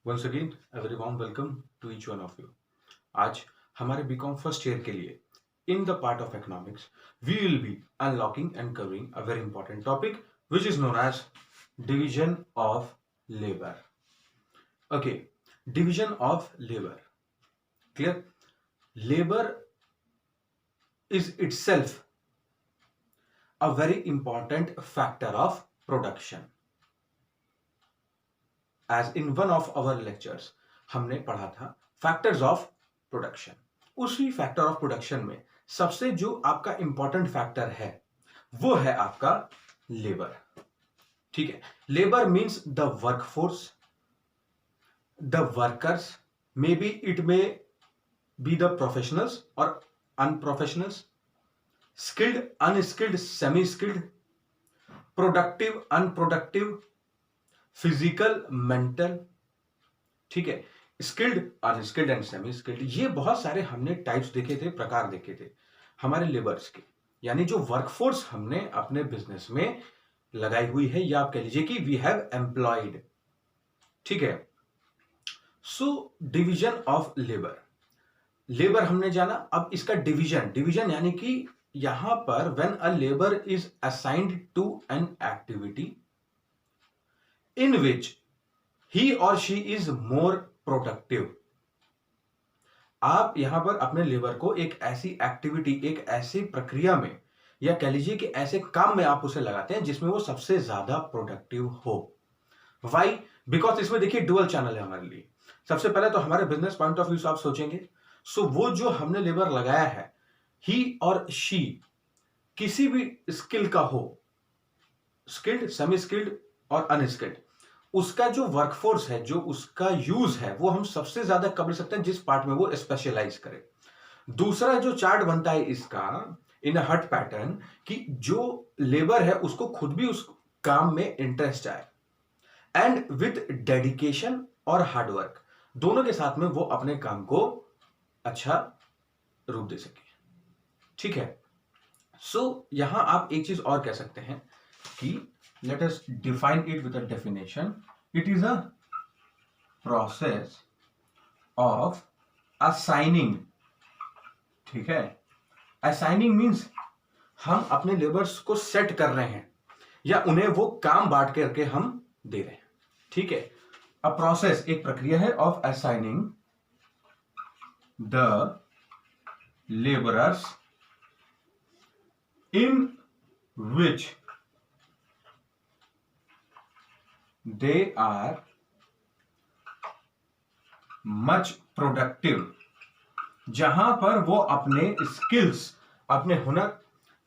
Once again very warm welcome to each one of you. आज हमारे BCom first year के लिए in the part of economics we will be unlocking and covering a very important topic which is known as division of labour. Okay, division of labour. Clear? Labour is itself a very important factor of production. As in one of our lectures हमने पढ़ा था factors of production। उसी factor of production में सबसे जो आपका important factor है वो है आपका labor। ठीक है, labor means the workforce, the workers, maybe it may be the professionals or unprofessionals, skilled, unskilled, semi-skilled, productive, unproductive, physical, mental. ठीक है, skilled, unskilled and semi skilled. ये बहुत सारे हमने टाइप्स देखे थे, प्रकार देखे थे हमारे लेबर्स के, यानी जो वर्कफोर्स हमने अपने बिजनेस में लगाई हुई है, या आप कह लीजिए कि वी हैव एम्प्लॉयड। ठीक है, so division of labour. Labour हमने जाना, अब इसका डिवीजन, डिवीजन यानी कि यहां पर when a labour is assigned to an activity in which he और शी इज मोर प्रोडक्टिव। आप यहां पर अपने लेबर को एक ऐसी एक्टिविटी, एक ऐसी प्रक्रिया में, या कह लीजिए कि ऐसे काम में आप उसे लगाते हैं जिसमें वो सबसे ज्यादा प्रोडक्टिव हो। वाई? बिकॉज इसमें देखिए डुअल चैनल है हमारे लिए। सबसे पहले तो हमारे बिजनेस पॉइंट ऑफ व्यू से आप सोचेंगे, सो वो जो हमने लेबर लगाया है, ही और शी किसी भी स्किल का हो, स्किल्ड, सेमी स्किल्ड और अनस्किल्ड, उसका जो वर्कफोर्स है, जो उसका यूज है, वो हम सबसे ज्यादा कर सकते हैं जिस पार्ट में वो स्पेशलाइज करे। दूसरा जो चार्ट बनता है इसका इन हट पैटर्न, कि जो लेबर है उसको खुद भी उस काम में इंटरेस्ट आए, एंड विथ डेडिकेशन और हार्डवर्क, दोनों के साथ में वो अपने काम को अच्छा रूप दे सके। ठीक है, सो यहां आप एक चीज और कह सकते हैं कि let us define it with a definition. It is a process of assigning. ठीक है, असाइनिंग मींस हम अपने लेबर्स को सेट कर रहे हैं, या उन्हें वो काम बांट करके हम दे रहे हैं। ठीक है, अ प्रोसेस एक प्रक्रिया है of assigning the laborers in which they are much productive, जहां पर वो अपने स्किल्स, अपने हुनर,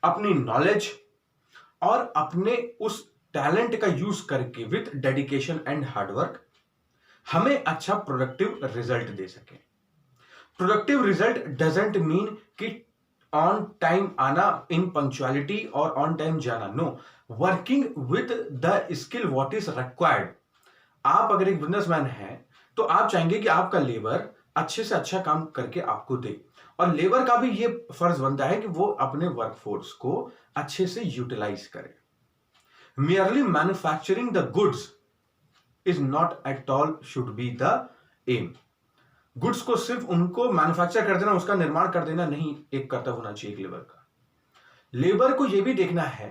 अपनी नॉलेज और अपने उस टैलेंट का यूज करके विथ डेडिकेशन एंड हार्डवर्क हमें अच्छा प्रोडक्टिव रिजल्ट दे सके। प्रोडक्टिव रिजल्ट डजंट मीन कि ऑन टाइम आना, इन पंक्चुअलिटी और ऑन टाइम जाना। No, working with the skill what is required. आप अगर एक बिजनेसमैन हैं तो आप चाहेंगे कि आपका लेबर अच्छे से अच्छा काम करके आपको दे, और लेबर का भी ये फर्ज बनता है कि वो अपने वर्कफोर्स को अच्छे से यूटिलाइज करे। merely manufacturing the goods is not at all should be the aim. Goods को सिर्फ उनको मैन्युफैक्चर कर देना, उसका निर्माण कर देना नहीं एक कर्तव्य होना चाहिए एक लेबर का। लेबर को यह भी देखना है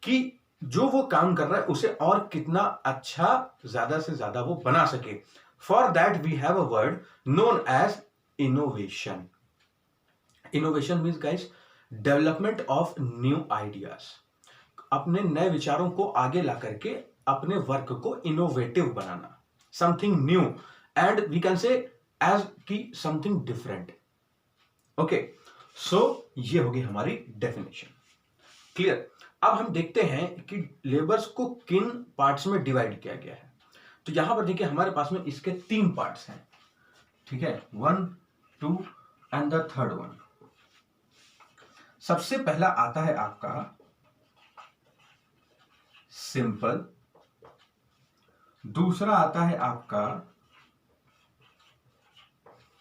कि जो वो काम कर रहा है उसे और कितना अच्छा, ज्यादा से ज्यादा वो बना सके। For that we have a word known as innovation. Innovation means guys development of new ideas, अपने नए विचारों को आगे ला करके अपने वर्क को इनोवेटिव बनाना, something new, and we can say as की समथिंग डिफरेंट। ओके, सो ये होगी हमारी डेफिनेशन। क्लियर? अब हम देखते हैं कि लेबर्स को किन पार्ट्स में डिवाइड किया गया है। तो यहां पर देखिए हमारे पास में इसके 3 पार्ट्स हैं। ठीक है, 1, 2 एंड द थर्ड वन। सबसे पहला आता है आपका सिंपल, दूसरा आता है आपका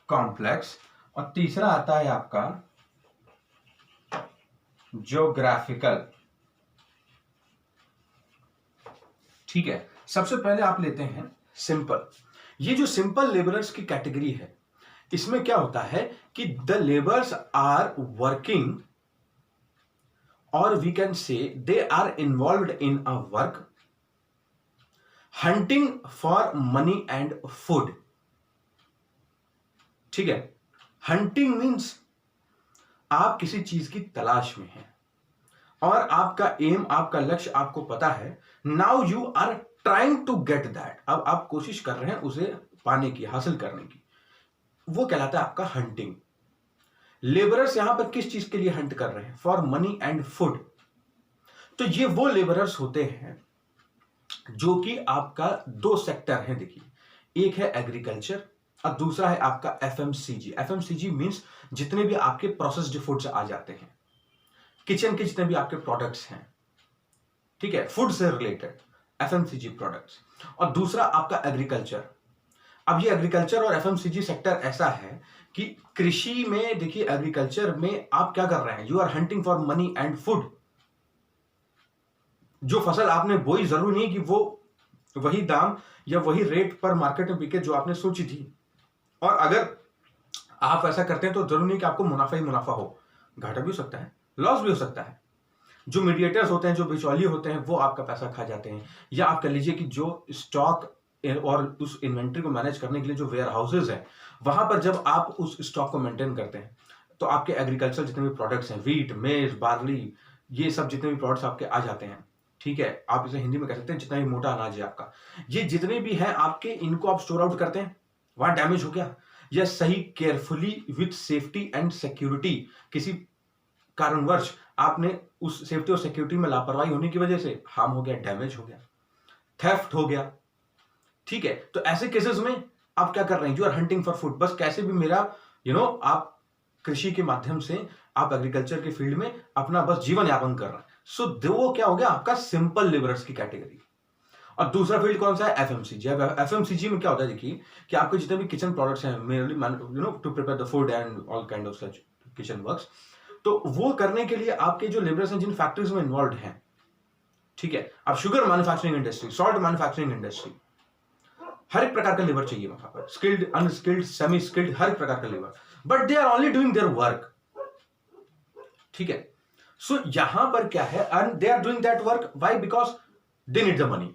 कॉम्प्लेक्स, और तीसरा आता है आपका ज्योग्राफिकल। ठीक है, सबसे पहले आप लेते हैं सिंपल। ये जो सिंपल लेबरर्स की कैटेगरी है, इसमें क्या होता है कि द लेबर्स आर वर्किंग, और we can say they are involved in a work hunting for money and food. ठीक है, हंटिंग मीन्स आप किसी चीज की तलाश में हैं और आपका एम, आपका लक्ष्य आपको पता है। Now you are trying to get that, अब आप कोशिश कर रहे हैं उसे पाने की, हासिल करने की, वो कहलाता है आपका हंटिंग। लेबरर्स यहां पर किस चीज के लिए हंट कर रहे हैं? For money and food. तो ये वो लेबरर्स होते हैं जो कि आपका दो सेक्टर है, देखिए, एक है एग्रीकल्चर और दूसरा है आपका एफएमसीजी। एफएमसीजी मींस जितने भी आपके प्रोसेस्ड फूड्स आ जाते हैं, किचन के जितने भी आपके प्रोडक्ट्स हैं, ठीक है, फूड से रिलेटेड एफएमसीजी प्रोडक्ट्स। और दूसरा आपका एग्रीकल्चर। अब ये एग्रीकल्चर और एफएमसीजी सेक्टर ऐसा है कि कृषि में, देखिए, एग्रीकल्चर में आप क्या कर रहे हैं? You are hunting for money and food. जो फसल आपने बोई, जरूरी नहीं कि वो वही दाम या वही रेट पर मार्केट में बिके जो आपने सोची थी। और अगर आप ऐसा करते हैं तो जरूरी नहीं कि आपको मुनाफा ही मुनाफा हो, घाटा भी हो सकता है, लॉस भी हो सकता है। जो मीडिएटर्स होते हैं, जो बिचौलिए होते हैं, वो आपका पैसा खा जाते हैं। या आप कह लीजिए कि जो स्टॉक और उस इन्वेंट्री को मैनेज करने के लिए जो वेयर हाउसेज है, वहां पर जब आप उस स्टॉक को मेंटेन करते हैं तो आपके एग्रीकल्चर जितने भी प्रोडक्ट्स हैं, वीट, मेज, बार्ली, ये सब जितने भी प्रोडक्ट्स आपके आ जाते हैं, ठीक है, आप इसे हिंदी में कह सकते हैं जितना भी मोटा अनाज है आपका, ये जितने भी हैं आपके, इनको आप स्टोर आउट करते हैं। वहां डैमेज हो गया या सही carefully with safety and security, किसी कारणवश आपने उस सेफ्टी और सिक्योरिटी में लापरवाही होने की वजह से हार्म हो गया, डैमेज हो गया, थेफ्ट हो गया, ठीक है, तो ऐसे केसेस में आप क्या कर रहे हैं? You are hunting for food. बस कैसे भी मेरा आप कृषि के माध्यम से, आप एग्रीकल्चर के फील्ड में अपना बस जीवन यापन कर रहे हैं। सो वो क्या हो गया? आपका सिंपल लेबरर्स की कैटेगरी। और दूसरा फील्ड कौन सा है? एफएमसीजी। एफएमसीजी में क्या होता है, देखिए, कि आपके जितने भी किचन प्रोडक्ट्स हैं, mainly to prepare the food and all kind of such kitchen works, तो वो करने के लिए आपके जो लेबरर्स हैं जिन फैक्ट्रीज में इन्वॉल्व हैं, ठीक है, अब sugar manufacturing industry, salt manufacturing industry, हर एक प्रकार का लेबर चाहिए वहां पर, स्किल्ड, अनस्किल्ड, सेमी स्किल्ड, हर एक प्रकार का labour, but they are only doing their work. ठीक है, सो यहां पर क्या है, and they are doing that work, why? Because they need the money.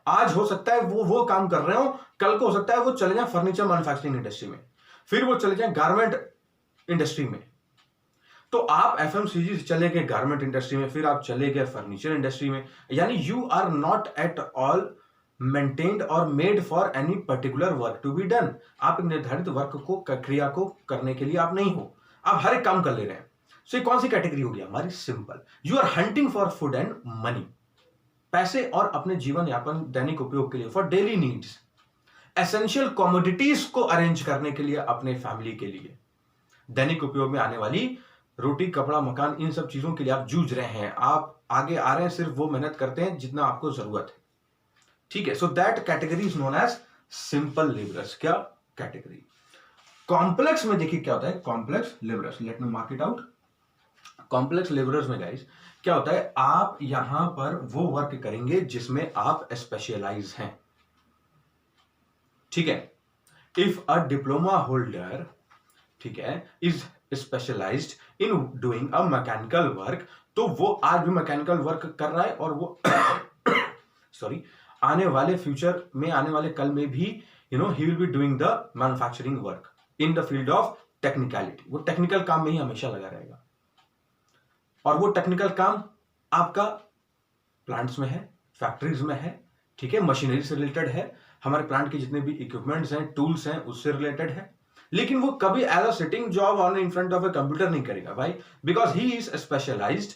आज हो सकता है वो काम कर रहे हो, कल को हो सकता है वो चले जाए फर्नीचर मैन्युफैक्चरिंग इंडस्ट्री में, फिर वो चले जाए गारमेंट इंडस्ट्री में। तो आप एफएमसीजी से चले गए गारमेंट इंडस्ट्री में, फिर आप चले गए फर्नीचर इंडस्ट्री में, यानी you are not at all maintained और made for any particular work to be done. आप एक निर्धारित वर्क को, क्रिया को करने के लिए आप नहीं हो, आप हर एक काम कर ले रहे हैं। सो ये कौन सी कैटेगरी होगी हमारी? Simple. You are hunting for food and money, पैसे और अपने जीवन यापन, दैनिक उपयोग के लिए, for daily needs, essential commodities को अरेंज करने के लिए, अपने फैमिली के लिए, दैनिक उपयोग में आने वाली रोटी, कपड़ा, मकान, इन सब चीजों के लिए आप जूझ रहे हैं। आप आगे आ रहे हैं, सिर्फ वो मेहनत करते हैं जितना आपको जरूरत है। ठीक है, so that category is known as simple labourers. क्या कैटेगरी? कॉम्प्लेक्स में देखिए क्या होता है, complex labourers, let me mark it out. Complex labourers में गाइस क्या होता है, आप यहां पर वो वर्क करेंगे जिसमें आप स्पेशलाइज हैं। ठीक है, इफ अ डिप्लोमा होल्डर, ठीक है, is specialised in doing a mechanical work, तो वो आज भी मैकेनिकल वर्क कर रहा है और वो सॉरी, आने वाले फ्यूचर में, आने वाले कल में भी ही will be doing the manufacturing work in the field of technicality. वो टेक्निकल काम में ही हमेशा लगा रहेगा, और वो टेक्निकल काम आपका प्लांट्स में है, फैक्ट्रीज में है, ठीक है, मशीनरी से रिलेटेड है, हमारे प्लांट के जितने भी इक्विपमेंट्स हैं, टूल्स हैं, उससे रिलेटेड है। लेकिन वो कभी as a sitting job on in front of a computer नहीं करेगा भाई, बिकॉज ही इज स्पेशलाइज्ड।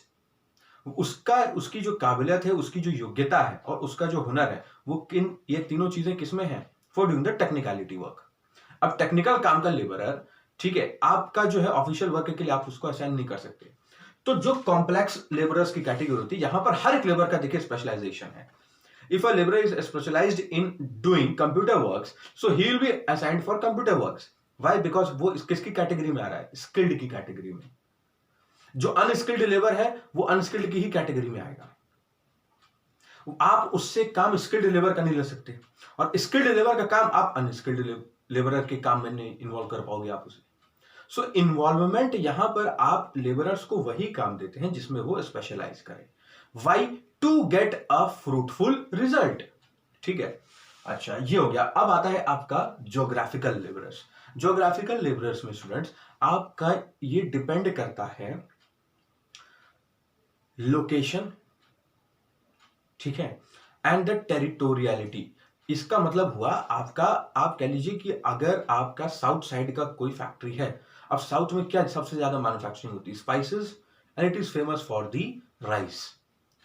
उसकी जो काबिलियत है, उसकी जो योग्यता है और उसका जो हुनर है, वो ये तीनों चीजें किसमें है? For doing the technicality work. अब टेक्निकल काम का लेबरर, ठीक है, आपका जो है ऑफिशियल वर्क के लिए आप उसको असाइन नहीं कर सकते। तो जो कॉम्प्लेक्स लेबरर्स की कैटेगरी होती है, यहां पर हर एक लेबर का देखिए स्पेशलाइजेशन है। If a labourer is specialised in doing computer works, so he will be assigned for computer works. Why? Because वो किसकी कैटेगरी में आ रहा है? स्किल्ड की कैटेगरी में। जो अनस्किल्ड लेबर है वो अनस्किल्ड की ही कैटेगरी में आएगा। आप उससे काम स्किल्ड लेबर का नहीं ले सकते, और स्किल्ड लेबर का काम आप अनस्किल्ड लेबरर के काम में नहीं इन्वॉल्व कर पाओगे आप उसे। सो इन्वॉल्वमेंट यहां पर आप लेबरर्स को वही काम देते हैं जिसमें वो स्पेशलाइज करें। Why? To get a fruitful result. ठीक है, अच्छा ये हो गया। अब आता है आपका ज्योग्राफिकल लेबरर्स। ज्योग्राफिकल लेबरर्स में स्टूडेंट्स आपका ये डिपेंड करता है लोकेशन, ठीक है, एंड द टेरिटोरियलिटी। इसका मतलब हुआ आपका, आप कह लीजिए कि अगर आपका साउथ साइड का कोई फैक्ट्री है, अब साउथ में क्या सबसे ज्यादा मैन्युफैक्चरिंग होती है? Spices, and it is famous for the rice,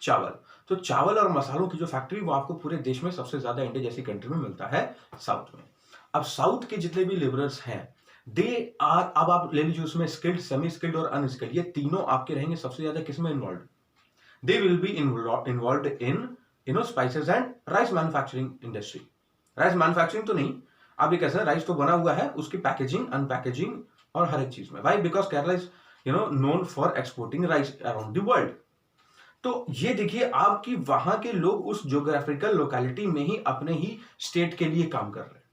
चावल। तो चावल और मसालों की जो फैक्ट्री वो आपको पूरे देश में सबसे ज्यादा इंडिया जैसी कंट्री में मिलता है साउथ में। अब साउथ के जितने भी लेबरर्स हैं दे आर, अब आप ले लीजिए उसमें स्किल्ड, सेमी स्किल्ड और अनस्किल्ड, ये तीनों आपके रहेंगे सबसे ज्यादा किसमें involve? They will be involve in spices and rice manufacturing industry. Rice manufacturing तो नहीं, आप ये कह सकते हैं राइस तो बना हुआ है, उसकी पैकेजिंग, अनपैकेजिंग और हर एक चीज में। Why? Because Kerala is known for exporting rice around the world. तो ये देखिए आपकी वहां के लोग उस ज्योग्राफिकल लोकेलिटी में ही अपने ही स्टेट के लिए काम कर रहे हैं,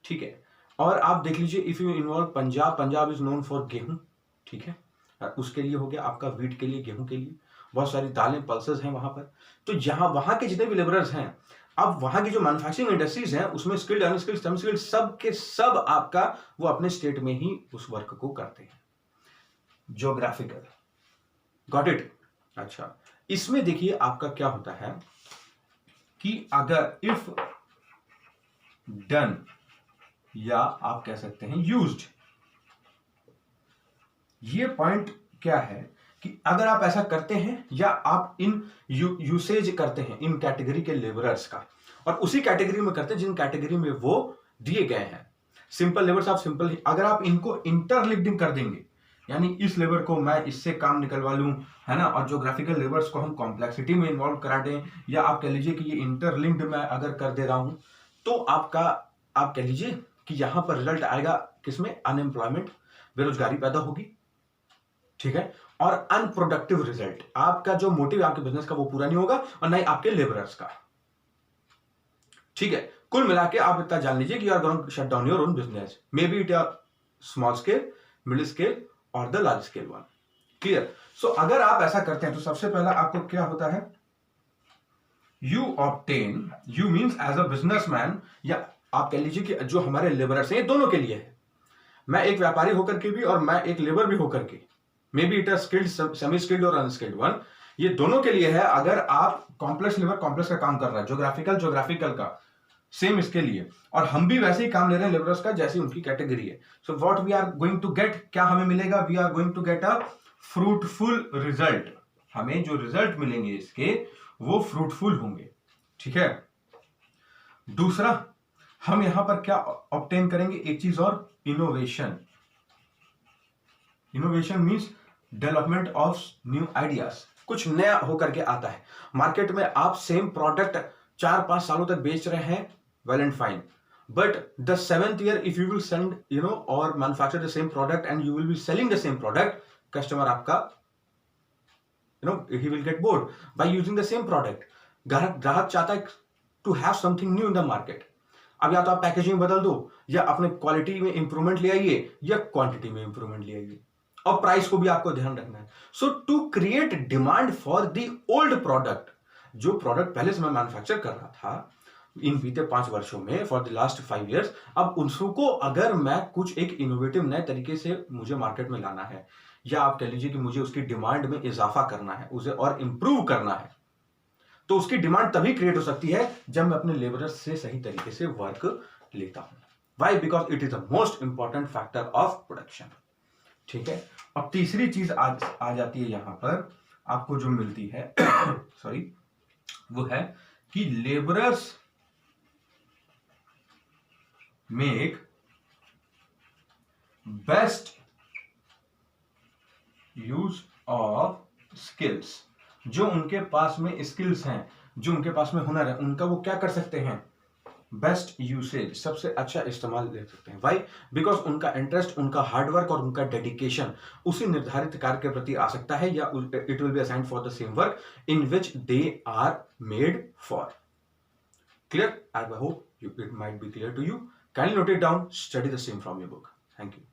ठीक है। और आप देख लीजिए if you involve Punjab, Punjab is known for गेहूं, ठीक है, उसके लिए हो गया आपका, वीट के लिए, गेहूं के लिए, बहुत सारी दालें, पल्सेस हैं वहां पर। तो यहां वहां के जितने भी लेबरर्स हैं, अब वहां की जो मैन्युफैक्चरिंग इंडस्ट्रीज हैं उसमें स्किल्ड, अनस्किल्ड, सेमी स्किल्ड, सब के सब आपका वो अपने स्टेट में ही उस वर्क को करते हैं। Geographical, got it? अच्छा, इसमें देखिए आपका क्या होता है कि अगर इफ डन, या आप कह सकते हैं यूज्ड, ये पॉइंट क्या है कि अगर आप ऐसा करते हैं या आप इन यूसेज करते हैं इन कैटेगरी के लेबरर्स का, और उसी कैटेगरी में करते हैं जिन कैटेगरी में वो दिए गए हैं। सिंपल लेबर्स आप सिंपल, अगर आप इनको इंटरलिंक्ड कर देंगे, यानी इस लेबर को मैं इससे काम निकलवा लूं, है ना, और ज्योग्राफिकल लेबर्स को हम कॉम्प्लेक्सिटी में इन्वॉल्व करा दें, या आप कह लीजिए कि ये इंटरलिंक्ड मैं अगर कर दे रहा हूं, तो आपका, आप कह लीजिए कि यहां पर रिजल्ट आएगा किसमें? अनएम्प्लॉयमेंट, बेरोजगारी पैदा होगी, ठीक है, और अनप्रोडक्टिव रिजल्ट। आपका जो मोटिव आपके बिजनेस का वो पूरा नहीं होगा, और नहीं आपके लेबरर्स का, ठीक है। कुल मिला के आप इतना जान लीजिए कि you are going to shut down your own business, may be it a small scale, middle scale और the large scale one. Clear? So अगर आप ऐसा करते हैं तो सबसे पहला आपको क्या होता है? You obtain, you means as a businessman, या आप कह लीजिए कि जो हमारे लेबरर्स हैं, दोनों के लिए है, मैं एक व्यापारी होकर के भी और मैं एक लेबर भी होकर के, मे be it a skilled, semi skilled और अनस्किल्ड वन, ये दोनों के लिए है। अगर आप कॉम्प्लेक्स लेबर कॉम्प्लेक्स का काम कर रहा है, ज्योग्राफिकल ज्योग्राफिकल का, सेम इसके लिए, और हम भी वैसे ही काम ले रहे हैं लेबरर्स का जैसी उनकी कैटेगरी है। So what we are going to get, क्या हमें मिलेगा? We are going to get a fruitful result. हमें जो रिजल्ट मिलेंगे इसके वो फ्रूटफुल होंगे, ठीक है। दूसरा, हम यहां पर क्या ऑब्टेन करेंगे? एक चीज और, innovation. Innovation means development of new ideas, कुछ नया होकर के आता है मार्केट में। आप सेम प्रोडक्ट 4-5 सालों तक बेच रहे हैं, well and fine, but the 7th year if you will send or manufacture the same product and you will be selling the same product, customer आपका he will get bored by using the same product। ग्राहक चाहता है to have something new in the market। अब या तो आप packaging बदल दो, या अपने क्वालिटी में इंप्रूवमेंट ले आइए, या क्वांटिटी में इंप्रूवमेंट ले आइए, और प्राइस को भी आपको ध्यान रखना है। So to create demand for the old product, जो प्रोडक्ट पहले से मैं मैन्युफैक्चर कर रहा था इन बीते 5 वर्षों में, फॉर द लास्ट 5 years, अब उसको अगर मैं कुछ एक इनोवेटिव नए तरीके से मुझे मार्केट में लाना है, या आप कह लीजिए कि मुझे उसकी डिमांड में इजाफा करना है, उसे और इंप्रूव करना है, तो उसकी डिमांड तभी क्रिएट हो सकती है जब मैं अपने लेबरर्स से सही तरीके से वर्क लेता हूं। Why? Because it is the most important factor of production, ठीक है। और तीसरी चीज आ जाती है यहां पर आपको जो मिलती है सॉरी, वो है कि labourers make best use of skills. जो उनके पास में स्किल्स हैं, जो उनके पास में हुनर है, उनका वो क्या कर सकते हैं? बेस्ट यूसेज, सबसे अच्छा इस्तेमाल ले सकते हैं। वाई? बिकॉज उनका इंटरेस्ट, उनका हार्डवर्क और उनका डेडिकेशन उसी निर्धारित कार्य के प्रति आ सकता है, या it will be assigned for the same work in which they are made for. Clear? I hope it might be clear to you. Kindly note it down, study the same from your book. Thank you.